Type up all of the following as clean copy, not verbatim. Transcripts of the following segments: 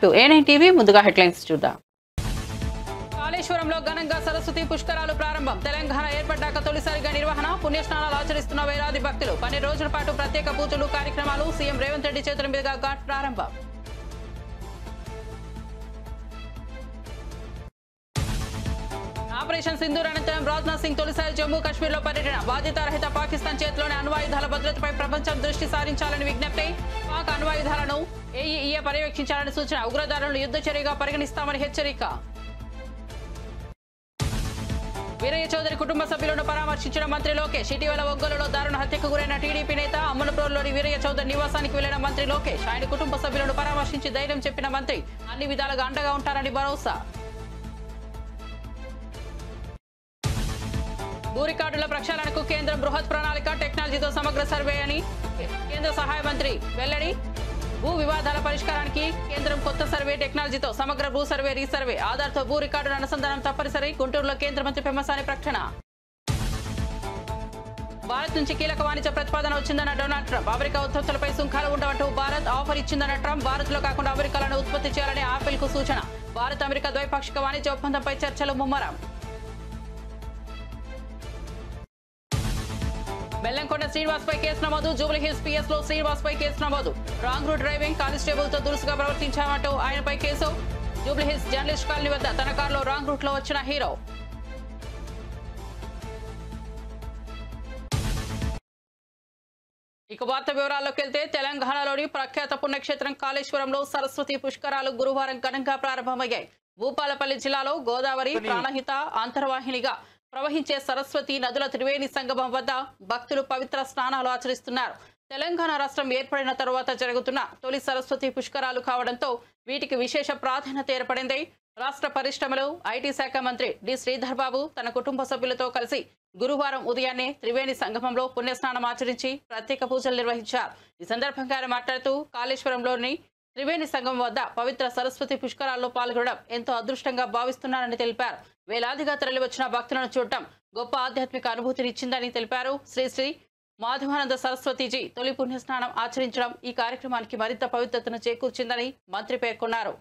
To A9 TV. ముందుగా headlines చూద్దాం. కాళేశ్వరంలో ఘనంగా సరస్వతి పుష్కరాలు ప్రారంభం. తెలంగాణ ఏర్పడ్డాక తొలిసారిగా నిర్వహణ. పుణ్యస్నానాలు ఆచరిస్తున్న వేలాది భక్తులు. 12 రోజుల పాటు ప్రత్యేక పూజలు కార్యక్రమాలు. సీఎం రేవంత్ రెడ్డి చేతుల మీదుగా ఘాట్ ప్రారంభం. ఆపరేషన్ సింధూర్ అనంతరం రాజ్నాథ్ సింగ్ తొలిసారి జమ్మూ కాశ్మీర్లో పర్యటన. బాధ్యతారహిత పాకిస్తాన్ చేతిలోని అణ్వాయుధాల భద్రతపై ప్రపంచం దృష్టి సారించాలని విజ్ఞప్తి. పాక్ అణ్వాయుధాలను ఏఈఏ పర్యవేక్షించాలని సూచన. ఉగ్రదాడులను యుద్ధ చర్యగా పరిగణిస్తామని హెచ్చరిక. వీరయ్య చౌదరి కుటుంబ సభ్యులను పరామర్శించిన మంత్రి లోకేష్. ఇటీవల ఒంగోలులో దారుణ హత్యకు గురైన టీడీపీ నేత అమ్మనప్రోలులోని వీరయ్య చౌదరి నివాసానికి వెళ్లిన మంత్రి లోకేష్. ఆయన కుటుంబ సభ్యులను పరామర్శించి ధైర్యం చెప్పిన మంత్రి అన్ని విధాలుగా అండగా ఉంటారని భరోసా. భూ రికార్డుల ప్రక్షాళనకు కేంద్రం బృహత్ ప్రణాళిక. టెక్నాలజీతో సమగ్ర సర్వే అని కేంద్ర సహాయ మంత్రి వెల్లడి. భూ వివాదాల పరిష్కారానికి కేంద్రం కొత్త సర్వే టెక్నాలజీతో సమగ్ర భూ సర్వే రీసర్వే ఆధార్తో భూ రికార్డుల అనుసంధానం తప్పనిసరి. గుంటూరులో కేంద్ర మంత్రి పెమ్మసాని ప్రకటన. భారత్ నుంచి కీలక వాణిజ్య ప్రతిపాదన వచ్చిందన్న డొనాల్డ్ ట్రంప్. అమెరికా ఉత్పత్తులపై సుంకాలు ఉండవంటూ భారత్ ఆఫర్ ఇచ్చిందన్న ట్రంప్. భారత్ లో కాకుండా అమెరికాలను ఉత్పత్తి చేయాలని ఆపిల్ కు సూచన. భారత్ అమెరికా ద్వైపాక్షిక వాణిజ్య ఒప్పందంపై చర్చలు ముమ్మరం. బెల్లంకొండ శ్రీనివాస్ పై కేసు నమోదు. జూబ్లీహిల్స్ పిఎస్ లో శ్రీనివాస్ పై కేసు నమోదు. రాంగ్ రూట్ డ్రైవింగ్, కానిస్టేబుల్ తో దురుసుగా ప్రవర్తించామంటూ ఆయనపై కేసు. జూబ్లీహిల్స్ జర్నలిస్ట్ కాలనీ వద్ద తన కారులో రాంగ్ రూట్ లో వచ్చిన హీరో. ఇక వార్త వివరాల్లోకి వెళ్తే తెలంగాణలోని ప్రఖ్యాత పుణ్యక్షేత్రం కాళేశ్వరంలో సరస్వతి పుష్కరాలు గురువారం ఘనంగా ప్రారంభమయ్యాయి. భూపాలపల్లి జిల్లాలో గోదావరి ప్రాణహిత అంతర్వాహినిగా ప్రవహించే సరస్వతి నదుల త్రివేణి సంగమం వద్ద భక్తులు పవిత్ర స్నానాలు ఆచరిస్తున్నారు. తెలంగాణ రాష్ట్రం ఏర్పడిన తరువాత జరుగుతున్న తొలి సరస్వతి పుష్కరాలు కావడంతో వీటికి విశేష ప్రాధాన్యత ఏర్పడింది. రాష్ట్ర పరిశ్రమలు ఐటీ శాఖ మంత్రి డి శ్రీధర్ బాబు తన కుటుంబ సభ్యులతో కలిసి గురువారం ఉదయాన్నే త్రివేణి సంగమంలో పుణ్యస్నానం ఆచరించి ప్రత్యేక పూజలు నిర్వహించారు. ఈ సందర్భంగా ఆయన మాట్లాడుతూ కాళేశ్వరంలోని త్రివేణి సంగమం వద్ద పవిత్ర సరస్వతి పుష్కరాల్లో పాల్గొనడం ఎంతో అదృష్టంగా భావిస్తున్నారని తెలిపారు. వేలాదిగా తరలివచ్చిన భక్తులను చూడటం గొప్ప ఆధ్యాత్మిక అనుభూతినిచ్చిందని తెలిపారు. శ్రీ శ్రీ మాధవానంద సరస్వతిజీ తొలి పుణ్యస్నానం ఆచరించడం ఈ కార్యక్రమానికి మరింత పవిత్రతను చేకూర్చిందని మంత్రి పేర్కొన్నారు.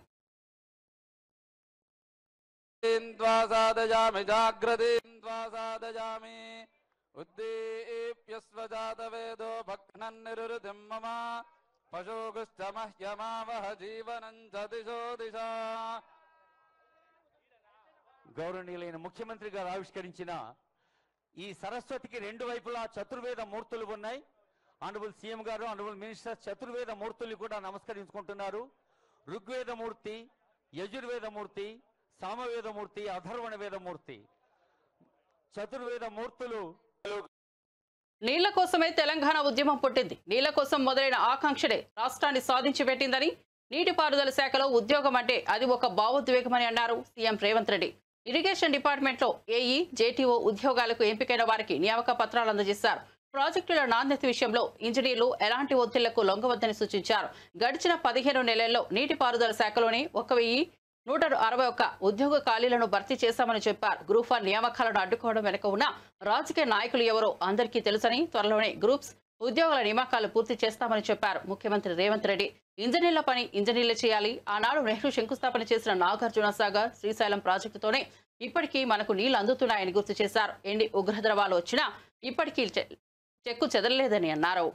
గౌరవనీయులైన ముఖ్యమంత్రి గారు ఆవిష్కరించిన ఈ సరస్వతికి రెండు వైపులా చతుర్వేద మూర్తులు ఉన్నాయి. ఆనరబుల్ సీఎం గారు, ఆనరబుల్ మినిస్టర్ చతుర్వేద మూర్తుల్ని కూడా నమస్కరించుకుంటున్నారు. ఋగ్వేదమూర్తి, యజుర్వేదమూర్తి, సామవేదమూర్తి, అథర్వణ వేదమూర్తి, చతుర్వేద మూర్తులు. నీళ్ల కోసమే తెలంగాణ ఉద్యమం పుట్టింది. నీళ్ల కోసం మొదలైన ఆకాంక్షలే రాష్ట్రాన్ని సాధించి పెట్టిందని నీటిపారుదల శాఖలో ఉద్యోగం అంటే అది ఒక భావోద్వేగమని అన్నారు సీఎం రేవంత్ రెడ్డి. ఇరిగేషన్ డిపార్ట్మెంట్లో ఏఈ, జేటీఓ ఉద్యోగాలకు ఎంపికైన వారికి నియామక పత్రాలు అందజేశారు. ప్రాజెక్టుల నాణ్యత విషయంలో ఇంజనీర్లు ఎలాంటి ఒత్తిళ్లకు లొంగవద్దని సూచించారు. గడిచిన 15 నెలల్లో నీటిపారుదల శాఖలోనే 1161 ఉద్యోగ ఖాళీలను భర్తీ చేశామని చెప్పారు. గ్రూప్ 1 నియామకాలను అడ్డుకోవడం వెనుక ఉన్న రాజకీయ నాయకులు ఎవరో అందరికీ తెలుసని, త్వరలోనే గ్రూప్స్ ఉద్యోగుల నియామకాలు పూర్తి చేస్తామని చెప్పారు ముఖ్యమంత్రి రేవంత్ రెడ్డి. ఇంజనీర్ల పని ఇంజనీర్లే చేయాలి. ఆనాడు నెహ్రూ శంకుస్థాపన చేసిన నాగార్జున సాగర్, శ్రీశైలం ప్రాజెక్టుతోనే ఇప్పటికీ మనకు నీళ్లు అందుతున్నాయని గుర్తు చేశారు. ఎండి ఉగ్రద్రవాలు వచ్చినా ఇప్పటికీ చెక్కు చెదరలేదని అన్నారు.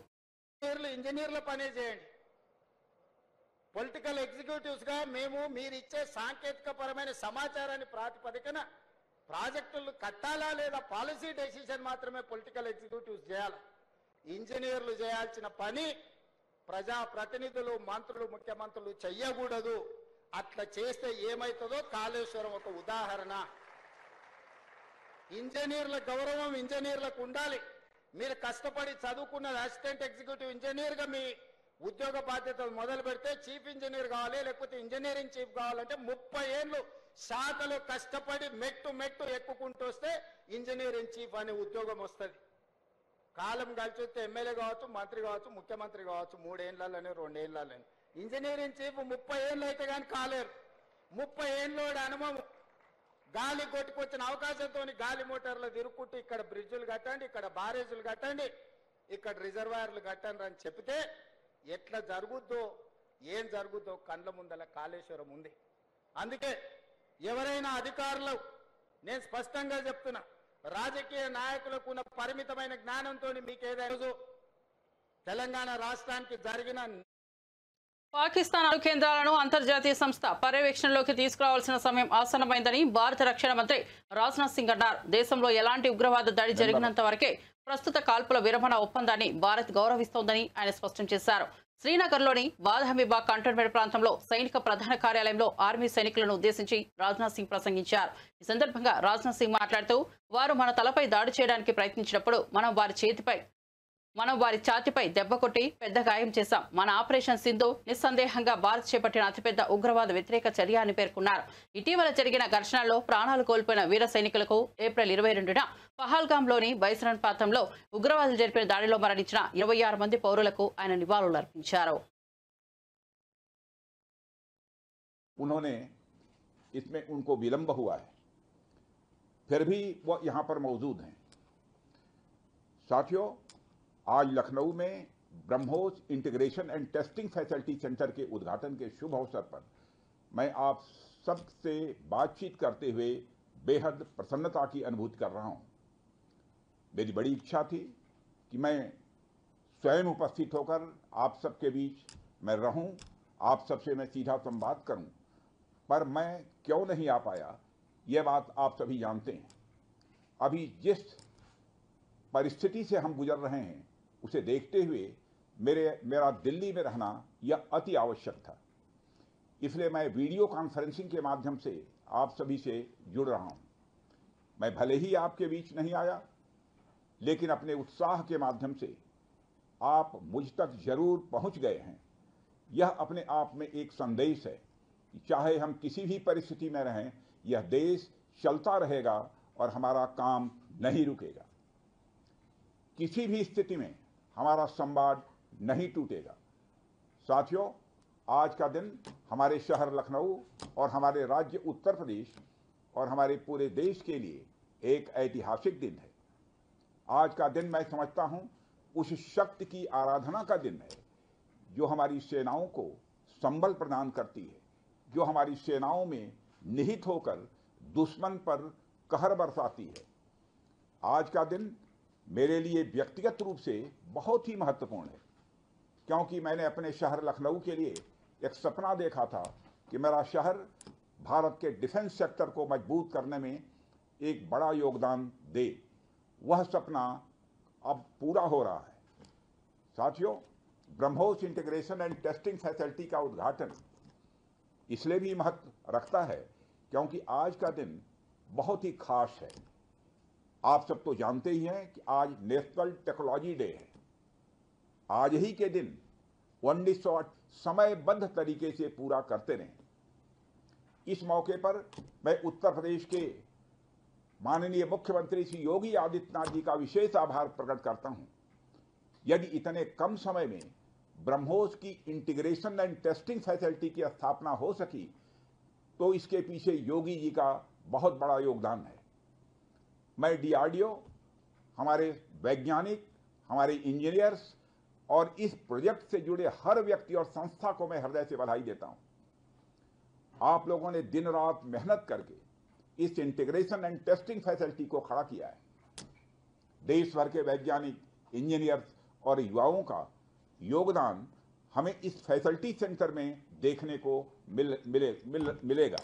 ఇంజనీర్ల పనే చేయండి. పొలిటికల్ ఎగ్జిక్యూటివ్స్ గా మేము మీరిచ్చే సాంకేతిక పరమైన సమాచారాన్ని ప్రాతిపదికన ప్రాజెక్టులు కట్టాలా లేదా పాలసీ డెసిషన్ మాత్రమే పొలిటికల్ ఎగ్జిక్యూటివ్స్ చేయాలి. ఇంజనీర్లు చేయాల్సిన పని ప్రజాప్రతినిధులు, మంత్రులు, ముఖ్యమంత్రులు చెయ్యకూడదు. అట్లా చేస్తే ఏమవుతుందో కాళేశ్వరం ఒక ఉదాహరణ. ఇంజనీర్ల గౌరవం ఇంజనీర్లకు ఉండాలి. మీరు కష్టపడి చదువుకున్న అసిస్టెంట్ ఎగ్జిక్యూటివ్ ఇంజనీర్గా మీ ఉద్యోగ బాధ్యతలు మొదలు పెడితే చీఫ్ ఇంజనీర్ కావాలి, లేకపోతే ఇంజనీరింగ్ చీఫ్ కావాలంటే 30 ఏళ్ళు శాఖలో కష్టపడి మెట్టు ఎక్కుకుంటూ వస్తే ఇంజనీరింగ్ చీఫ్ అనే ఉద్యోగం వస్తుంది. కాలం కలిసి వస్తే ఎమ్మెల్యే కావచ్చు, మంత్రి కావచ్చు, ముఖ్యమంత్రి కావచ్చు, 3 ఏళ్లలోనే 2 ఏళ్లలోనే. ఇంజనీరింగ్ చీఫ్ 30 ఏళ్ళు అయితే కానీ కాలేరు. 30 ఏళ్ళ అనుభవం, గాలి కొట్టుకొచ్చిన అవకాశంతో గాలి మోటార్లు తిరుక్కుంటూ ఇక్కడ బ్రిడ్జులు కట్టండి, ఇక్కడ బారేజులు కట్టండి, ఇక్కడ రిజర్వాయర్లు కట్టండి అని చెప్తే ఎట్లా జరుగుద్దో ఏం జరుగుతో కండ్ల ముందల కాళేశ్వరం ఉంది. అందుకే ఎవరైనా అధికారులు, నేను స్పష్టంగా చెప్తున్నా, రాజకీయ నాయకులకు ఉన్న పరిమితమైన జ్ఞానంతో మీకు ఏదైనా తెలంగాణ రాష్ట్రానికి జరిగిన పాకిస్తాన్ అణు కేంద్రాలను అంతర్జాతీయ సంస్థ పర్యవేక్షణలోకి తీసుకురావాల్సిన సమయం ఆసన్నమైందని భారత రక్షణ మంత్రి రాజ్నాథ్ సింగ్ అన్నారు. దేశంలో ఎలాంటి ఉగ్రవాద దాడి జరిగినంత వరకే ప్రస్తుత కాల్పుల విరమణ ఒప్పందాన్ని భారత్ గౌరవిస్తోందని ఆయన స్పష్టం చేశారు. శ్రీనగర్లోని బాదహమీబాగ్ కంటోన్మెంట్ ప్రాంతంలో సైనిక ప్రధాన కార్యాలయంలో ఆర్మీ సైనికులను ఉద్దేశించి రాజ్నాథ్ సింగ్ ప్రసంగించారు. ఈ సందర్భంగా రాజ్నాథ్ సింగ్ మాట్లాడుతూ, వారు మన తలపై దాడి చేయడానికి ప్రయత్నించినప్పుడు మనం వారి ఛాతిపై దెబ్బ కొట్టి పెద్ద గాయం చేశాం. మన ఆపరేషన్ సింధు నిస్సందేహంగా భారత్ చేపట్టిన అతిపెద్ద ఉగ్రవాద వ్యతిరేక చర్య అని పేర్కొన్నారు. ఇటీవల జరిగిన ఘర్షణల్లో ప్రాణాలు కోల్పోయిన వీర సైనికులకు ఏప్రిల్ 22న పహల్గాంలోని బైసరన్ ప్రాంతంలో ఉగ్రవాదులు జరిపిన దాడిలో మరణించిన 26 మంది పౌరులకు ఆయన నివాళులర్పించారు. उन्होंने इसमें उनको विलंब हुआ है, फिर भी वो यहाँ पर मौजूद हैं। साथियों, आज लखनऊ में BrahMos integration and testing facility centre के उद्घाटन के शुभ अवसर पर मैं आप सबसे बातचीत करते हुए बेहद प्रसन्नता की अनुभूति कर रहा हूं। मेरी बड़ी इच्छा थी कि मैं स्वयं उपस्थित होकर आप सबके बीच मैं रहूं, आप सबसे मैं सीधा संवाद करूं, पर मैं क्यों नहीं आ पाया, यह बात आप सभी जानते हैं। अभी जिस परिस्थिति से हम गुजर रहे हैं उसे देखते हुए मेरा दिल्ली में रहना यह अति आवश्यक था। इसलिए मैं वीडियो कॉन्फ्रेंसिंग के माध्यम से आप सभी से जुड़ रहा हूं। मैं भले ही आपके बीच नहीं आया, लेकिन अपने उत्साह के माध्यम से आप मुझ तक जरूर पहुंच गए हैं। यह अपने आप में एक संदेश है कि चाहे हम किसी भी परिस्थिति में रहें, यह देश चलता रहेगा और हमारा काम नहीं रुकेगा। किसी भी स्थिति में हमारा संवाद नहीं टूटेगा। साथियों, आज का दिन हमारे शहर लखनऊ और हमारे राज्य उत्तर प्रदेश और हमारे पूरे देश के लिए एक ऐतिहासिक दिन है। आज का दिन मैं समझता हूं उस शक्ति की आराधना का दिन है जो हमारी सेनाओं को संबल प्रदान करती है, जो हमारी सेनाओं में निहित होकर दुश्मन पर कहर बरसाती है। आज का दिन मेरे लिए व्यक्तिगत रूप से बहुत ही महत्वपूर्ण है, क्योंकि मैंने अपने शहर लखनऊ के लिए एक सपना देखा था कि मेरा शहर भारत के डिफेंस सेक्टर को मजबूत करने में एक बड़ा योगदान दे। वह सपना अब पूरा हो रहा है। साथियों, BrahMos integration and testing facility का उद्घाटन इसलिए भी महत्व रखता है क्योंकि आज का दिन बहुत ही खास है। आप सब तो जानते ही हैं कि आज नेशनल टेक्नोलॉजी डे है। आज ही के दिन 1908 समयबद्ध तरीके से पूरा करते रहे। इस मौके पर मैं उत्तर प्रदेश के माननीय मुख्यमंत्री श्री योगी आदित्यनाथ जी का विशेष आभार प्रकट करता हूं। यदि इतने कम समय में ब्रह्मोस की इंटीग्रेशन एंड टेस्टिंग फैसिलिटी की स्थापना हो सकी, तो इसके पीछे योगी जी का बहुत बड़ा योगदान है। मैं डीआरडीओ, हमारे वैज्ञानिक, हमारे इंजीनियर्स और इस प्रोजेक्ट से जुड़े हर व्यक्ति और संस्था को मैं हृदय से बधाई देता हूं। आप लोगों ने दिन रात मेहनत करके इस इंटीग्रेशन एंड टेस्टिंग फैसिलिटी को खड़ा किया है। देश भर के वैज्ञानिक, इंजीनियर्स और युवाओं का योगदान हमें इस फैसिलिटी सेंटर में देखने को मिलेगा।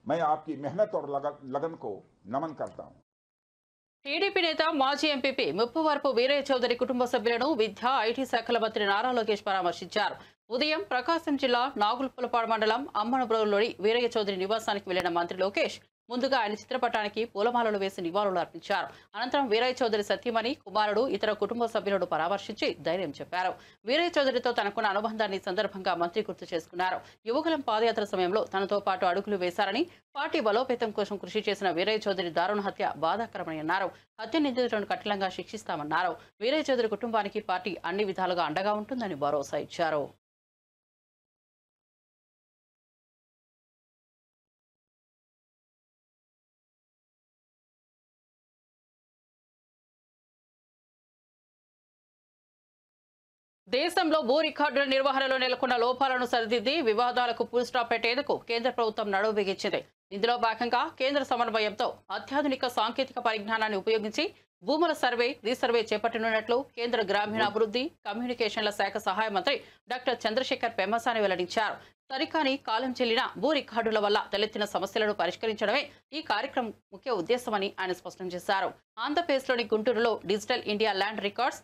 मैं आपकी मेहनत और लगन को नमन करता हूं। టీడీపీ నేత మాజీ ఎంపీపీ ముప్పవరపు వీరయ్య చౌదరి కుటుంబ సభ్యులను విద్యా ఐటీ శాఖల మంత్రి నారా లోకేష్ పరామర్శించారు. ఉదయం ప్రకాశం జిల్లా నాగులుపులపాడు మండలం అమ్మనబ్రోలులోని వీరయ్య చౌదరి నివాసానికి వెళ్లిన మంత్రి లోకేష్ ముందుగా ఆయన చిత్రపటానికి పూలమాలలు వేసి నివాళులు అర్పించారు. అనంతరం వీరయ్య చౌదరి సతీమణి, కుమారుడు, ఇతర కుటుంబ సభ్యులను పరామర్శించి ధైర్యం చెప్పారు. వీరయ్య చౌదరితో తనకున్న అనుబంధాన్ని సందర్భంగా మంత్రి గుర్తు చేసుకున్నారు. యువకులం పాదయాత్ర సమయంలో తనతో పాటు అడుగులు వేశారని, పార్టీ బలోపేతం కోసం కృషి చేసిన వీరయ్య చౌదరి దారుణ హత్య బాధాకరమని అన్నారు. హత్య నిందితులను కఠినంగా శిక్షిస్తామన్నారు. వీరయ్య చౌదరి కుటుంబానికి పార్టీ అన్ని విధాలుగా అండగా ఉంటుందని భరోసా ఇచ్చారు. దేశంలో భూ రికార్డుల నిర్వహణలో నెలకొన్న లోపాలను సరిదిద్ది వివాదాలకు ఫుల్ స్టాప్ పెట్టేందుకు కేంద్ర ప్రభుత్వం నడుం బిగించింది. ఇందులో భాగంగా కేంద్ర సమన్వయంతో అత్యాధునిక సాంకేతిక పరిజ్ఞానాన్ని ఉపయోగించి భూముల సర్వే, రీసర్వే చేపట్టనున్నట్లు కేంద్ర గ్రామీణాభివృద్ధి, కమ్యూనికేషన్ల శాఖ సహాయ మంత్రి డాక్టర్ చంద్రశేఖర్ పెమ్మసాని వెల్లడించారు. సరికాని కాలం చెల్లిన భూ రికార్డుల వల్ల తలెత్తిన సమస్యలను పరిష్కరించడమే ఈ కార్యక్రమం ముఖ్య ఉద్దేశమని ఆయన స్పష్టం చేశారు. ఆంధ్రప్రదేశ్లోని గుంటూరులో digital India land records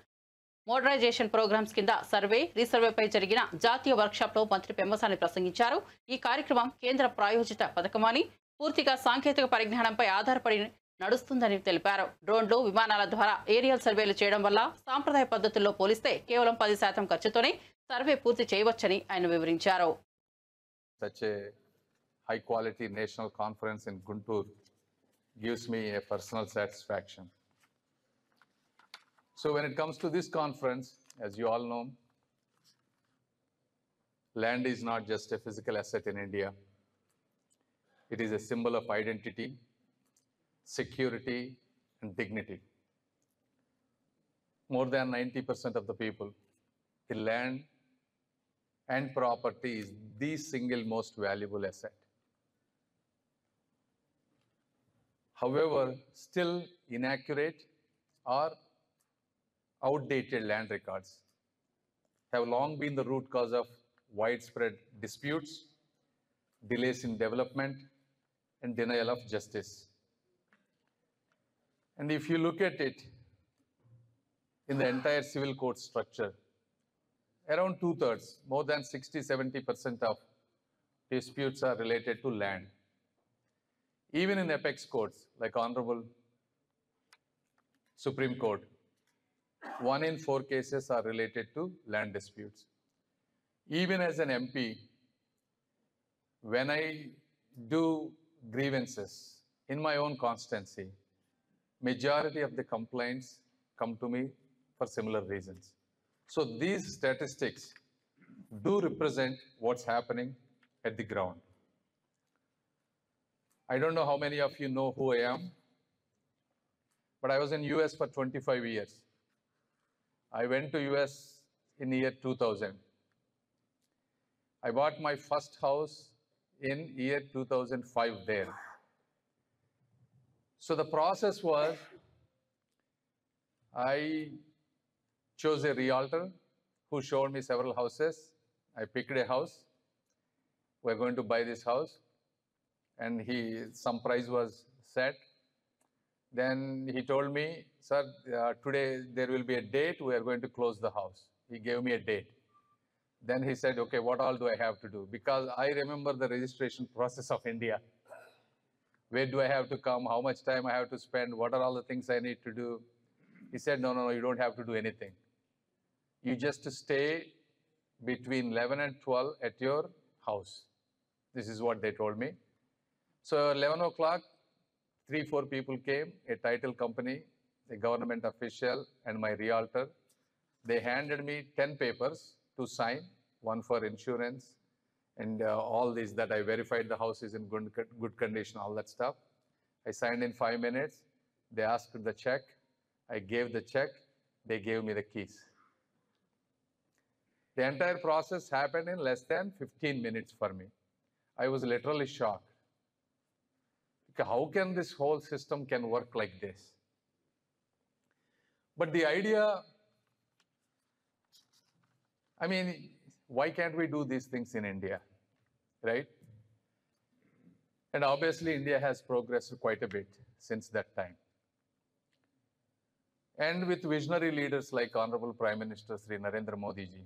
modernisation programmes కింద సర్వే, రీసర్వేపై జరిగిన జాతీయ వర్క్షాప్లో మంత్రి పెమ్మసాని ప్రసంగించారు. ఈ కార్యక్రమం కేంద్ర ప్రాయోజిత పథకమని, పూర్తిగా సాంకేతిక పరిజ్ఞానంపై ఆధారపడి నడుస్తుందని తెలిపారు. డ్రోన్లు, విమానాల ద్వారా ఏరియల్ సర్వేలు చేయడం వల్ల సాంప్రదాయ పద్ధతుల్లో పోలిస్తే కేవలం 10% ఖర్చుతోనే సర్వే పూర్తి చేయవచ్చని ఆయన వివరించారు. Such a high quality national conference in Guntur gives me a personal satisfaction. So when it comes to this conference, as you all know, land is not just a physical asset in India. It is a symbol of identity, security, and dignity. More than 90% of the people, the land and property is the single most valuable asset. However, still inaccurate or outdated land records have long been the root cause of widespread disputes, delays in development, and denial of justice. And if you look at it in the entire civil court structure, around 2/3, more than 60-70% of disputes are related to land. Even in apex courts, like Honorable Supreme Court, 1 in 4 cases are related to land disputes. Even as an MP, when I do grievances in my own constituency, majority of the complaints come to me for similar reasons. So these statistics do represent what's happening at the ground. I don't know how many of you know who I am, but I was in US for 25 years. I went to US in year 2000. I bought my first house in year 2005 there. So the process was, I chose a realtor who showed me several houses. I picked a house. We're going to buy this house. And some price was set. Then he told me, sir, today there will be a date. We are going to close the house. He gave me a date. Then he said, okay, what all do I have to do? Because I remember the registration process of India. Where do I have to come? How much time I have to spend? What are all the things I need to do? He said, no, you don't have to do anything. You just stay between 11 and 12 at your house. This is what they told me. So 11 o'clock, 3-4 people came, a title company, a government official, and my realtor. They handed me 10 papers to sign, one for insurance, and all these that I verified the house is in good condition, all that stuff. I signed in 5 minutes. They asked the check. I gave the check. They gave me the keys. The entire process happened in less than 15 minutes for me. I was literally shocked. How can this whole system can work like this? But the idea, I mean, why can't we do these things in India, right? And obviously India has progressed quite a bit since that time. And with visionary leaders like Honorable Prime Minister Sri Narendra Modi ji,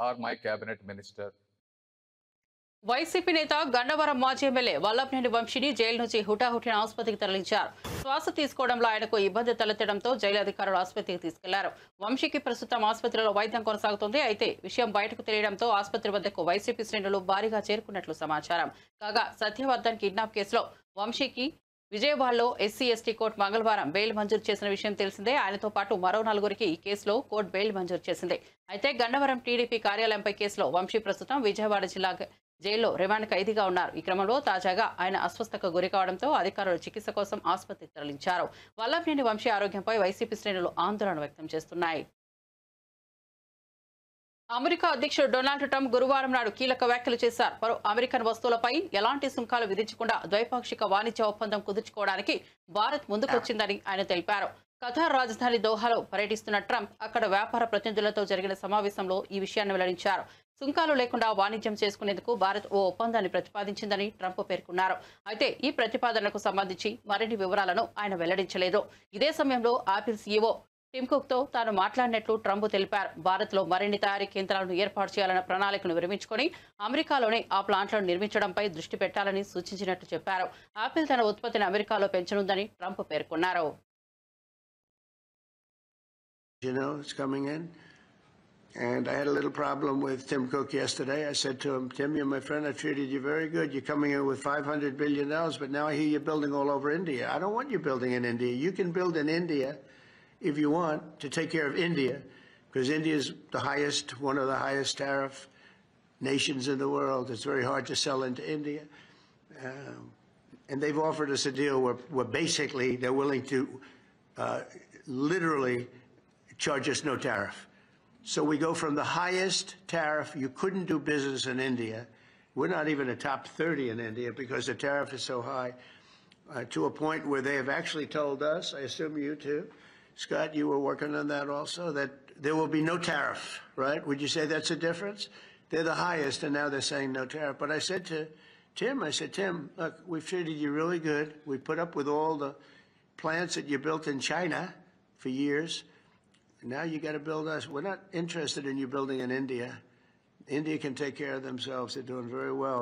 or my cabinet minister. YCP నేత గన్నవరం మాజీ MLA Vallabhaneni వంశీని jail నుంచి హుటాహుటిన ఆసుపత్రికి తరలించారు. శ్వాస తీసుకోవడంలో ఆయనకు ఇబ్బంది తలెత్తడంతో జైలు అధికారులు ఆసుపత్రికి తీసుకెళ్లారు. వంశీకి ప్రస్తుతం ఆసుపత్రిలో వైద్యం కొనసాగుతుంది. అయితే విషయం బయటకు తెలియడంతో ఆసుపత్రి వద్దకు వైసీపీ శ్రేణులు భారీగా చేరుకున్నట్లు సమాచారం. కాగా సత్యవర్ధన్ కిడ్నాప్ కేసులో వంశీకి విజయవాడలో ఎస్సీ/ఎస్టీ కోర్టు మంగళవారం బెయిల్ మంజూరు చేసిన విషయం తెలిసిందే. ఆయనతో పాటు మరో 4గురికి ఈ కేసులో కోర్టు బెయిల్ మంజూరు చేసింది. అయితే గన్నవరం టీడీపీ కార్యాలయంపై కేసులో వంశీ ప్రస్తుతం విజయవాడ జిల్లా జైల్లో రిమాండ్ ఖైదీగా ఉన్నారు. ఈ క్రమంలో తాజాగా ఆయన అస్వస్థతకు గురి కావడంతో అధికారులు చికిత్స కోసం ఆసుపత్రికి తరలించారు. వల్లభనేని వంశీ ఆరోగ్యంపై వైసీపీ శ్రేణులు ఆందోళన వ్యక్తం చేస్తున్నాయి. అమెరికా అధ్యక్షుడు డొనాల్డ్ ట్రంప్ గురువారం నాడు కీలక వ్యాఖ్యలు చేశారు. పలు అమెరికన్ వస్తువులపై ఎలాంటి సుంకాలు విధించకుండా ద్వైపాక్షిక వాణిజ్య ఒప్పందం కుదుర్చుకోవడానికి భారత్ ముందుకొచ్చిందని ఆయన తెలిపారు. ఖతార్ రాజధాని దోహాలో పర్యటిస్తున్న ట్రంప్ అక్కడ వ్యాపార ప్రతినిధులతో జరిగిన సమావేశంలో ఈ విషయాన్ని వెల్లడించారు. సుంకాలు లేకుండా వాణిజ్యం చేసుకునేందుకు భారత్ ఓ ఒప్పందాన్ని ప్రతిపాదించిందని ట్రంప్ పేర్కొన్నారు. అయితే ఈ ప్రతిపాదనకు సంబంధించి మరిన్ని వివరాలను ఆయన వెల్లడించలేదు. ఇదే సమయంలో ఆపిల్ సీఈఓ టిమ్ కుక్ తో తాను మాట్లాడినట్లు ట్రంప్ తెలిపారు. భారత్ లో మరిన్ని తయారీ కేంద్రాలను ఏర్పాటు చేయాలన్న ప్రణాళికను విరమించుకొని అమెరికాలోనే ఆ ప్లాంట్లను నిర్మించడంపై దృష్టి పెట్టాలని సూచించినట్లు చెప్పారు. ఆపిల్ తన ఉత్పత్తిని అమెరికాలో పెంచనుందని ట్రంప్ పేర్కొన్నారు. It's coming in. And I had a little problem with Tim Cook yesterday. I said to him, Tim, you're my friend. I treated you very good. You're coming in with $500 billion, but now I hear you're building all over India. I don't want you building in India. You can build in India if you want to take care of India, because India is one of the highest tariff nations in the world. It's very hard to sell into India. And they've offered us a deal where basically they're willing to literally charge us no tariff. So we go from the highest tariff, you couldn't do business in India. We're not even a top 30 in India because the tariff is so high, to a point where they have actually told us, I assume you too, Scott, you were working on that also, that there will be no tariff, right? Would you say that's a difference? They're the highest, and now they're saying no tariff. But I said to Tim, look, we've treated you really good. We put up with all the plants that you built in China for years. Now you got to build us. We're not interested in you building in India. India can take care of themselves. They're doing very well.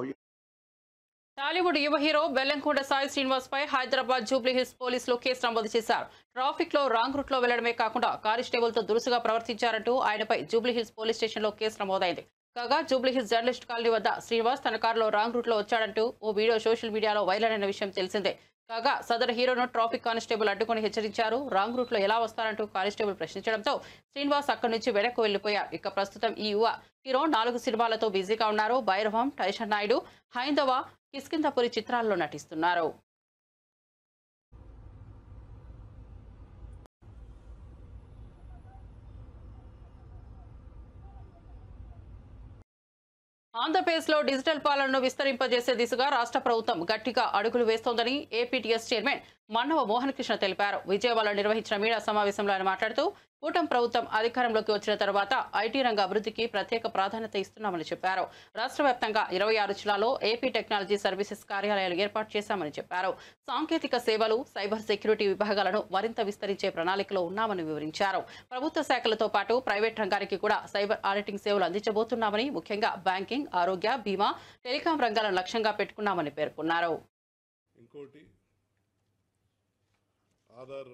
Tollywood యువ hero Bellamkonda Sai Srinivas పై Hyderabad Jubilee hills పోలీసులు case నమోదు చేశారు. Traffic లో wrong route లో వెళ్లడమే కాకుండా constable తో దురుసుగా ప్రవర్తించారంటూ ఆయనపై జూబ్లీ హిల్స్ పోలీస్ స్టేషన్ లో కేసు నమోదైంది. కాగా జూబ్లీ హిల్స్ జర్నలిస్ట్ కాలనీ వద్ద శ్రీనివాస్ తన కారులో రాంగ్ రూట్ లో వచ్చాడంటూ ఓ వీడియో సోషల్ మీడియాలో వైరల్ అయిన విషయం తెలిసిందే. కాగా సదరు హీరోను ట్రాఫిక్ కానిస్టేబుల్ అడ్డుకొని హెచ్చరించారు. రాంగ్ రూట్ లో ఎలా వస్తారంటూ కానిస్టేబుల్ ప్రశ్నించడంతో శ్రీనివాస్ అక్కడి నుంచి వెనక్కు వెళ్లిపోయారు. ఇక ప్రస్తుతం ఈ యువ హీరో 4 సినిమాలతో బిజీగా ఉన్నారు. భైరవం, టైషన్ నాయుడు, హైందవ, కిష్కింధపురి చిత్రాల్లో నటిస్తున్నారు. ఆంధ్రప్రదేశ్లో డిజిటల్ పాలనను విస్తరింపజేసే దిశగా రాష్ట్ర ప్రభుత్వం గట్టిగా అడుగులు వేస్తోందని ఏపీటీఎస్ చైర్మన్ మన్నవ మోహన్ కృష్ణ తెలిపారు. విజయవాడలో నిర్వహించిన మీడియా సమావేశంలో ఆయన మాట్లాడుతూ కూటమి ప్రభుత్వం అధికారంలోకి వచ్చిన తర్వాత ఐటీ రంగ అభివృద్ధికి ప్రత్యేక ప్రాధాన్యత ఇస్తున్నామని చెప్పారు. రాష్ట్ర వ్యాప్తంగా 26 జిల్లాల్లో ఏపీ టెక్నాలజీ సర్వీసెస్ కార్యాలయాలు ఏర్పాటు చేశామని చెప్పారు. సాంకేతిక సేవలు, సైబర్ సెక్యూరిటీ విభాగాలను మరింత విస్తరించే ప్రణాళికలో ఉన్నామని వివరించారు. ప్రభుత్వ శాఖలతో పాటు ప్రైవేట్ రంగానికి కూడా సైబర్ ఆడిటింగ్ సేవలు అందించబోతున్నామని, ముఖ్యంగా బ్యాంకింగ్, ఆరోగ్య, బీమా, టెలికాం రంగాలను లక్ష్యంగా పెట్టుకున్నామని పేర్కొన్నారు. ఇంకోటి ఆధార్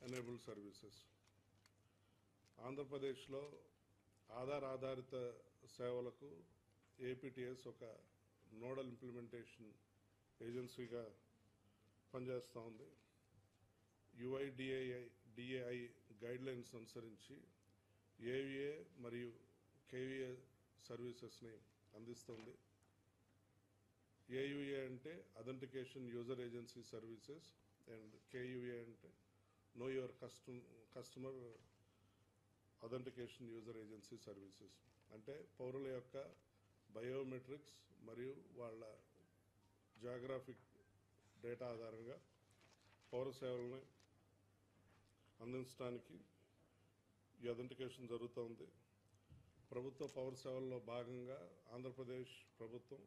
ఎనేబుల్డ్ సర్వీసెస్ ఆంధ్రప్రదేశ్లో ఆధార్ ఆధారిత సేవలకు ఏపీటీఎస్ ఒక నోడల్ ఇంప్లిమెంటేషన్ ఏజెన్సీగా పనిచేస్తూ ఉంది. యుఐడిఏఐ గైడ్లైన్స్ అనుసరించి ఏవిఏ మరియు కేవిఏ సర్వీసెస్ని అందిస్తుంది. ఏయుఏ అంటే authentication user agency services and KUA అంటే know your customer authentication user agency services. అంటే పౌరుల యొక్క బయోమెట్రిక్స్ మరియు వాళ్ళ జియోగ్రాఫిక్ డేటా ఆధారంగా పౌర సేవలను అందించడానికి ఈ అథెంటికేషన్ జరుగుతోంది. ప్రభుత్వ పౌర సేవల్లో భాగంగా ఆంధ్రప్రదేశ్ ప్రభుత్వం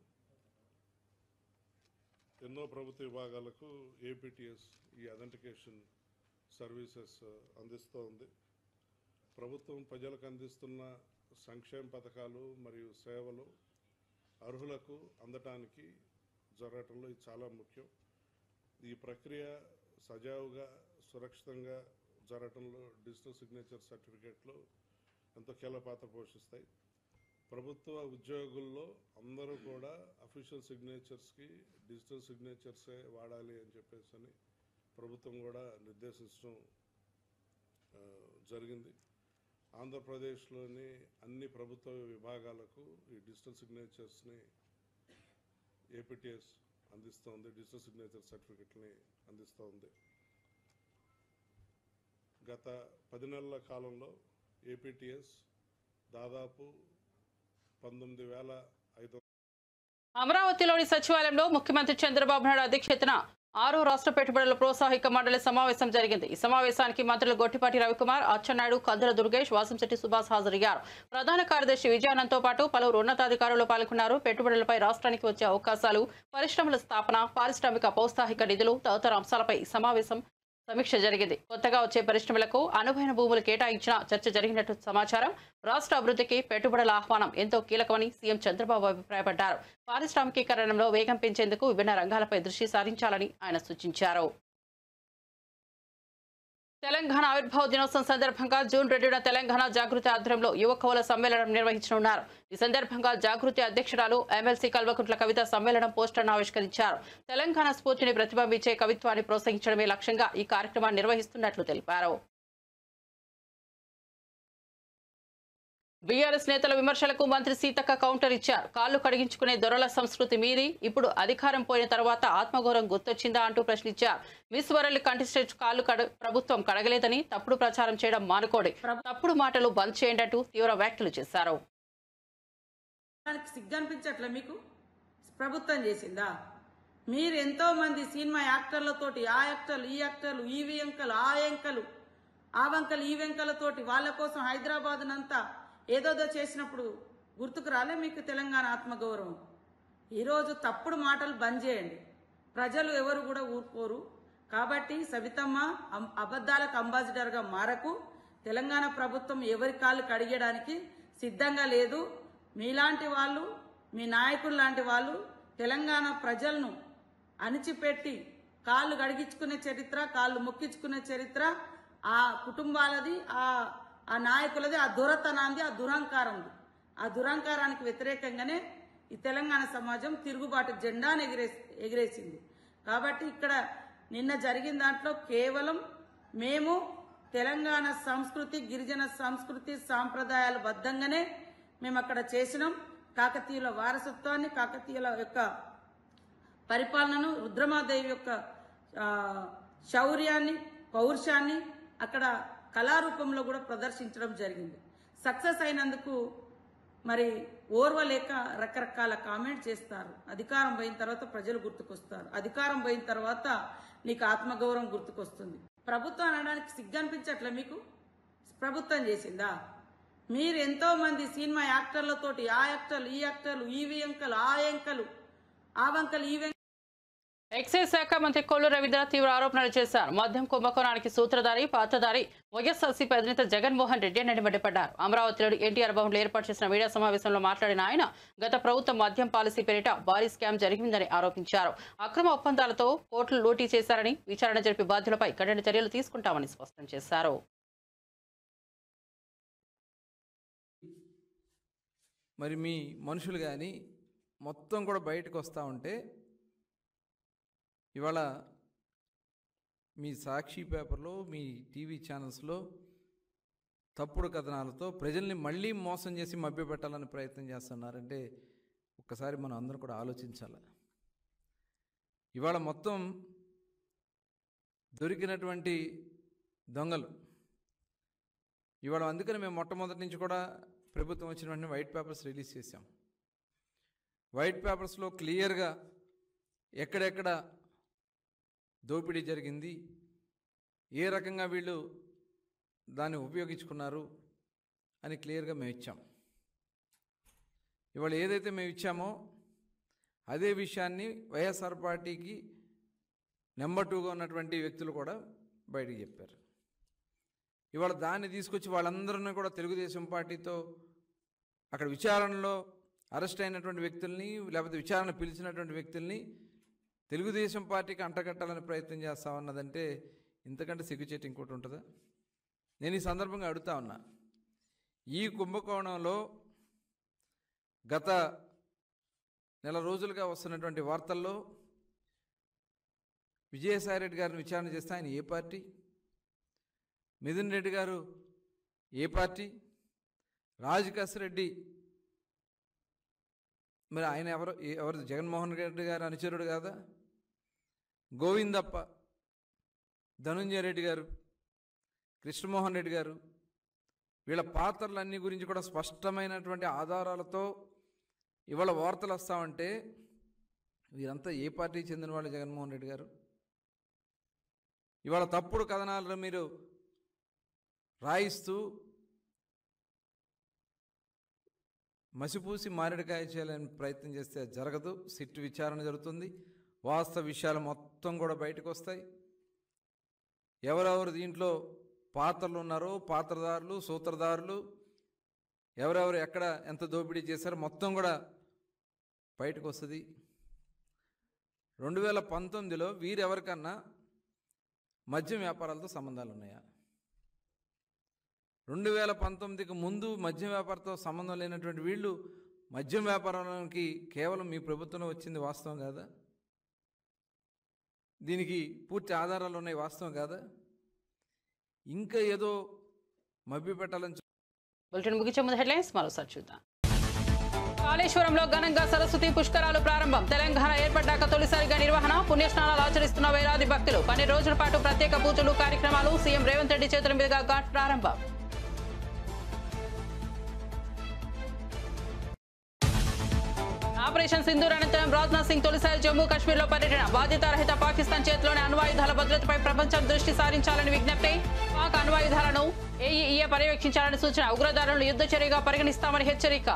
ఎన్నో ప్రభుత్వ విభాగాలకు ఏపీటీఎస్ ఈ అథెంటికేషన్ సర్వీసెస్ అందిస్తూ ఉంది. ప్రభుత్వం ప్రజలకు అందిస్తున్న సంక్షేమ పథకాలు మరియు సేవలు అర్హులకు అందటానికి జరగటంలో ఇది చాలా ముఖ్యం. ఈ ప్రక్రియ సజావుగా, సురక్షితంగా జరగటంలో డిజిటల్ సిగ్నేచర్ సర్టిఫికేట్లు ఎంతో కీలక పాత్ర పోషిస్తాయి. ప్రభుత్వ ఉద్యోగుల్లో అందరూ కూడా అఫీషియల్ సిగ్నేచర్స్కి డిజిటల్ సిగ్నేచర్సే వాడాలి అని చెప్పేసి ప్రభుత్వం కూడా నిర్దేశించడం జరిగింది. ఆంధ్రప్రదేశ్లోని అన్ని ప్రభుత్వ విభాగాలకు ఈ డిజిటల్ సిగ్నేచర్స్ని ఏపీటీఎస్ అందిస్తోంది, డిజిటల్ సిగ్నేచర్ సర్టిఫికెట్ని అందిస్తోంది. గత 10 నెలల కాలంలో ఏపీటీఎస్ దాదాపు 19,500. అమరావతిలోని సచివాలయంలో ముఖ్యమంత్రి చంద్రబాబు నాయుడు అధ్యక్షతన 6వ రాష్ట్ర పెట్టుబడుల ప్రోత్సాహక మండలి సమావేశం జరిగింది. ఈ సమావేశానికి మంత్రులు గొట్టిపాటి రవికుమార్, అచ్చెన్నాయుడు, కందుల దుర్గేష్, వాసంశెట్టి సుభాష్ హాజరయ్యారు. ప్రధాన కార్యదర్శి విజయానంద్తో పాటు పలువురు ఉన్నతాధికారులు పాల్గొన్నారు. పెట్టుబడులపై రాష్ట్రానికి వచ్చే అవకాశాలు, పరిశ్రమల స్థాపన, పారిశ్రామిక ప్రోత్సాహక నిధులు తదితర అంశాలపై సమావేశం సమీక్ష జరిగింది. కొత్తగా వచ్చే పరిశ్రమలకు అనువైన భూములు కేటాయించిన చర్చ జరిగినట్టు సమాచారం. రాష్ట్ర అభివృద్ధికి పెట్టుబడుల ఆహ్వానం ఎంతో కీలకమని సీఎం చంద్రబాబు అభిప్రాయపడ్డారు. పారిశ్రామికీకరణలో వేగం పెంచేందుకు విభిన్న రంగాలపై దృష్టి సారించాలని ఆయన సూచించారు. తెలంగాణ ఆవిర్భావ దినోత్సవం సందర్భంగా జూన్ 2న తెలంగాణ జాగృతి ఆధ్వర్యంలో యువ కవుల సమ్మేళనం నిర్వహించనున్నారు. ఈ సందర్భంగా జాగృతి అధ్యక్షురాలు ఎమ్మెల్సీ కల్వకుంట్ల కవిత సమ్మేళనం పోస్టర్ను ఆవిష్కరించారు. తెలంగాణ స్ఫూర్తిని ప్రతిబింబించే కవిత్వాన్ని ప్రోత్సహించడమే లక్ష్యంగా ఈ కార్యక్రమాన్ని నిర్వహిస్తున్నట్లు తెలిపారు. బీఆర్ఎస్ నేతల విమర్శలకు మంత్రి సీతక్క కౌంటర్ ఇచ్చారు. కాళ్లు కడిగించుకునే దొరల సంస్కృతి మీరి ఇప్పుడు అధికారం పోయిన తర్వాత ఆత్మగౌరవం గుర్తొచ్చిందా అంటూ ప్రశ్నించారు. మిస్ వరల్డ్ కంటెస్టెంట్ కాళ్లు ప్రభుత్వం కడగలేదని తప్పుడు ప్రచారం చేయడం మానుకోండి, తప్పుడు మాటలు బంద్ చేయండి అంటూ తీవ్ర వ్యాఖ్యలు చేశారు. సిగ్గనిపించట్లే మీకు? ప్రభుత్వం చేసిందా? మీరు ఎంతో మంది సినిమా యాక్టర్లతోటి ఆ యాక్టర్లు ఈ యాక్టర్లు ఈ వెంకలు ఆ వెంకలు ఆ వంకలు ఈ వెంకలతోటి వాళ్ళ కోసం హైదరాబాద్ నంతా ఏదోదో చేసినప్పుడు గుర్తుకు రాలే మీకు తెలంగాణ ఆత్మగౌరవం? ఈరోజు తప్పుడు మాటలు బంద్ చేయండి. ప్రజలు ఎవరు కూడా ఊరుకోరు. కాబట్టి సవితమ్మ అబద్ధాలకు అంబాసిడర్గా మారకు. తెలంగాణ ప్రభుత్వం ఎవరి కాళ్ళు కడిగడానికి సిద్ధంగా లేదు. మీలాంటి వాళ్ళు, మీ నాయకులు లాంటి వాళ్ళు తెలంగాణ ప్రజలను అణిచిపెట్టి కాళ్ళు కడిగించుకునే చరిత్ర, కాళ్ళు మొక్కించుకునే చరిత్ర ఆ కుటుంబాలది, ఆ నాయకులది, ఆ దొరతనాంది, ఆ దురహంకారంది. ఆ దురహంకారానికి వ్యతిరేకంగానే ఈ తెలంగాణ సమాజం తిరుగుబాటు జెండాను ఎగిరేసింది. కాబట్టి ఇక్కడ నిన్న జరిగిన దాంట్లో కేవలం మేము తెలంగాణ సంస్కృతి, గిరిజన సంస్కృతి, సాంప్రదాయాల బద్ధంగానే మేము అక్కడ చేసినాం. కాకతీయుల వారసత్వాన్ని, కాకతీయుల యొక్క పరిపాలనను, రుద్రమాదేవి యొక్క శౌర్యాన్ని, పౌరుషాన్ని అక్కడ కళారూపంలో కూడా ప్రదర్శించడం జరిగింది. సక్సెస్ అయినందుకు మరి ఓర్వలేక రకరకాల కామెంట్ చేస్తారు. అధికారం పోయిన తర్వాత ప్రజలు గుర్తుకొస్తారు. అధికారం పోయిన తర్వాత నీకు ఆత్మగౌరవం గుర్తుకొస్తుంది. ప్రభుత్వం అనడానికి సిగ్గనిపించట్లే మీకు? ప్రభుత్వం చేసిందా? మీరు ఎంతో మంది సినిమా యాక్టర్లతోటి ఆ యాక్టర్లు ఈ యాక్టర్లు ఈ వెంకలు ఆ వెంకలు ఆ వంకలు ఈ ఎక్సైజ్ శాఖ మంత్రి కొల్లు రవీంద్ర తీవ్ర ఆరోపణలు చేశారు. మద్యం కుంభకోణానికి సూత్రధారి, పాత్రధారి వైఎస్ఆర్సీపీ అధినేత జగన్మోహన్ రెడ్డి అని మండిపడ్డారు. అమరావతిలోని ఎన్టీఆర్ భవన్లో ఏర్పాటు చేసిన మీడియా సమావేశంలో మాట్లాడిన ఆయన గత ప్రభుత్వం మద్యం పాలసీ పేరిట భారీ స్కామ్ జరిగిందని ఆరోపించారు. అక్రమ ఒప్పందాలతో కోట్లు లూటీ చేశారని, విచారణ జరిపి బాధ్యులపై కఠిన చర్యలు తీసుకుంటామని స్పష్టం చేశారు. మరి మీ మనుషులు కానీ మొత్తం కూడా బయటకు వస్తూ ఉంటే ఇవాళ మీ సాక్షి పేపర్లో, మీ టీవీ ఛానల్స్లో తప్పుడు కథనాలతో ప్రజల్ని మళ్ళీ మోసం చేసి మభ్యపెట్టాలని ప్రయత్నం చేస్తున్నారంటే ఒక్కసారి మనం అందరం కూడా ఆలోచించాలి. ఇవాళ మొత్తం దొరికినటువంటి దొంగలు ఇవాళ, అందుకని మేము మొట్టమొదటి నుంచి కూడా ప్రభుత్వం వచ్చిన వెంటనే వైట్ పేపర్స్ రిలీజ్ చేశాం. వైట్ పేపర్స్లో క్లియర్గా ఎక్కడెక్కడ దోపిడీ జరిగింది, ఏ రకంగా వీళ్ళు దాన్ని ఉపయోగించుకున్నారు అని క్లియర్గా మేము ఇచ్చాం. ఇవాళ ఏదైతే మేము ఇచ్చామో అదే విషయాన్ని వైఎస్ఆర్ పార్టీకి నెంబర్ 2గా ఉన్నటువంటి వ్యక్తులు కూడా బయటికి చెప్పారు. ఇవాళ దాన్ని తీసుకొచ్చి వాళ్ళందరినీ కూడా తెలుగుదేశం పార్టీతో అక్కడ విచారణలో అరెస్ట్ అయినటువంటి వ్యక్తుల్ని, లేకపోతే విచారణ పిలిచినటువంటి వ్యక్తుల్ని తెలుగుదేశం పార్టీకి అంటగట్టాలని ప్రయత్నం చేస్తా ఉన్నదంటే ఇంతకంటే సిగ్గుచేటు ఇంకోటి ఉంటుందా? నేను ఈ సందర్భంగా అడుగుతా ఉన్నా, ఈ కుంభకోణంలో గత నెల రోజులుగా వస్తున్నటువంటి వార్తల్లో విజయసాయిరెడ్డి గారిని విచారణ చేస్తే ఆయన ఏ పార్టీ? మిథున్ రెడ్డి గారు ఏ పార్టీ? రాజకేశ్వరరెడ్డి మరి ఆయన ఎవరు? జగన్మోహన్ రెడ్డి గారు అనుచరుడు కాదా? గోవిందప్ప, ధనుంజయ రెడ్డి గారు, కృష్ణమోహన్ రెడ్డి గారు వీళ్ళ పాత్రలన్నీ గురించి కూడా స్పష్టమైనటువంటి ఆధారాలతో ఇవాళ వార్తలు వస్తామంటే వీరంతా ఏ పార్టీకి చెందిన వాళ్ళు జగన్మోహన్ రెడ్డి గారు? ఇవాళ తప్పుడు కథనాలను మీరు రాయిస్తూ మసిపూసి మారేడుకాయ చేయాలని ప్రయత్నం చేస్తే జరగదు. సిట్ విచారణ జరుగుతుంది, వాస్తవ విషయాలు మొత్తం కూడా బయటకు వస్తాయి. ఎవరెవరు దీంట్లో పాత్రలు ఉన్నారో, పాత్రదారులు, సూత్రధారులు, ఎవరెవరు ఎక్కడ ఎంత దోపిడీ చేశారో మొత్తం కూడా బయటకు వస్తుంది. 2019లో వీరెవరికన్నా మద్యం వ్యాపారాలతో సంబంధాలు ఉన్నాయా? 2019కి ముందు మద్యం వ్యాపారంతో సంబంధం లేనటువంటి వీళ్ళు మద్యం వ్యాపారానికి కేవలం మీ ప్రభుత్వంలో వచ్చింది వాస్తవం కాదా? దీనికి పూర్తి ఆధారాలు ఉన్నాయి, వాస్తవం కాదా? ఇంకా ఏదో మభ్య పెట్టాలని బులెటిన్ ముగించే ముందు హెడ్లైన్స్ మరోసారి చూద్దాం. కాళేశ్వరంలో ఘనంగా సరస్వతి పుష్కరాలు ప్రారంభం. తెలంగాణ ఏర్పడ్డాక తొలిసారిగా నిర్వహణ. పుణ్యస్నానాలు ఆచరిస్తున్న వేలాది భక్తులు. 12 రోజుల పాటు ప్రత్యేక పూజలు, కార్యక్రమాలు. సీఎం రేవంత్ రెడ్డి చేతుల మీదుగా ఘాట్ ప్రారంభం. ఆపరేషన్ సింధూర్ అనంతరం రాజ్నాథ్ సింగ్ తొలిసారి జమ్మూ కాశ్మీర్లో పర్యటన. బాధ్యతారహిత పాకిస్తాన్ చేతిలోని అణ్వాయుధాల భద్రతపై ప్రపంచం దృష్టి సారించాలని విజ్ఞప్తి. పాక్ అణ్వాయుధాలను ఏఈఏ పర్యవేక్షించాలని సూచన. ఉగ్రదారులను యుద్ధ చర్యగా పరిగణిస్తామని హెచ్చరిక.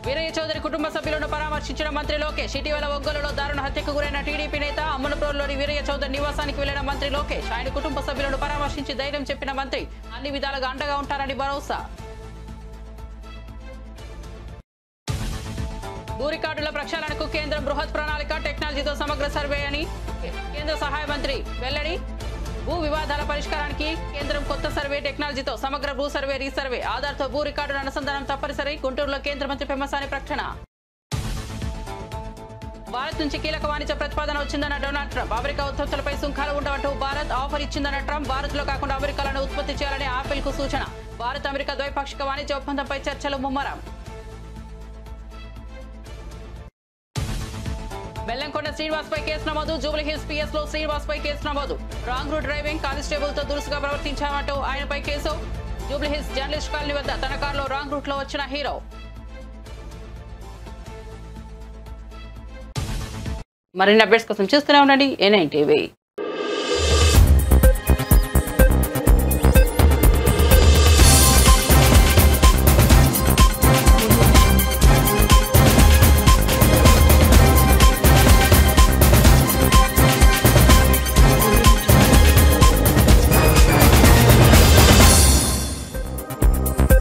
వీరయ్య చౌదరి కుటుంబ సభ్యులను పరామర్శించిన మంత్రి లోకేష్. ఇటీవల ఒంగోలులో దారుణ హత్యకు గురైన టీడీపీ నేత అమ్మనప్రోలులోని వీరయ్య చౌదరి నివాసానికి వెళ్లిన మంత్రి లోకేష్. ఆయన కుటుంబ సభ్యులను పరామర్శించి ధైర్యం చెప్పిన మంత్రి అన్ని విధాలుగా అండగా ఉంటారని భరోసా. భూ రికార్డుల ప్రక్షాళనకు కేంద్రం బృహత్ ప్రణాళిక, టెక్నాలజీతో సమగ్ర సర్వే అని కేంద్ర సహాయ మంత్రి వెల్లడి. భూ వివాదాల పరిష్కారానికి కేంద్రం కొత్త సర్వే టెక్నాలజీతో సమగ్ర భూ సర్వే, రీసర్వే ఆధార్తో భూ రికార్డుల అనుసంధానం తప్పనిసరి. గుంటూరులో కేంద్ర మంత్రి పెమ్మసాని ప్రకటన. భారత్ నుంచి కీలక వాణిజ్య ప్రతిపాదన వచ్చిందన్న డొనాల్డ్ ట్రంప్. అమెరికా ఉత్పత్తులపై సుంకాలు ఉండవంటూ భారత్ ఆఫర్ ఇచ్చిందన్న ట్రంప్. భారత్లో కాకుండా అమెరికాలను ఉత్పత్తి చేయాలని ఆపిల్ కు సూచన. భారత్ అమెరికా ద్వైపాక్షిక వాణిజ్య ఒప్పందంపై చర్చలు ముమ్మరం. బెల్లంకొండ శ్రీనివాస్పై కేసు నమోదు. జూబ్లీహిల్స్ పిఎస్ లో శ్రీనివాస్పై కేసు నమోదు. రాంగ్ రూట్ డ్రైవింగ్, కానిస్టేబుల్ తో దురుసుగా ప్రవర్తించామంటూ ఆయనపై కేసు. జూబ్లీహిల్స్ జర్నలిస్ట్ కాలనీ వద్ద తన కారులో రాంగ్ రూట్ లో వచ్చిన హీరో. మరిన్ని అప్డేట్స్ కోసం చూస్తూనే ఉండండి A9 TV.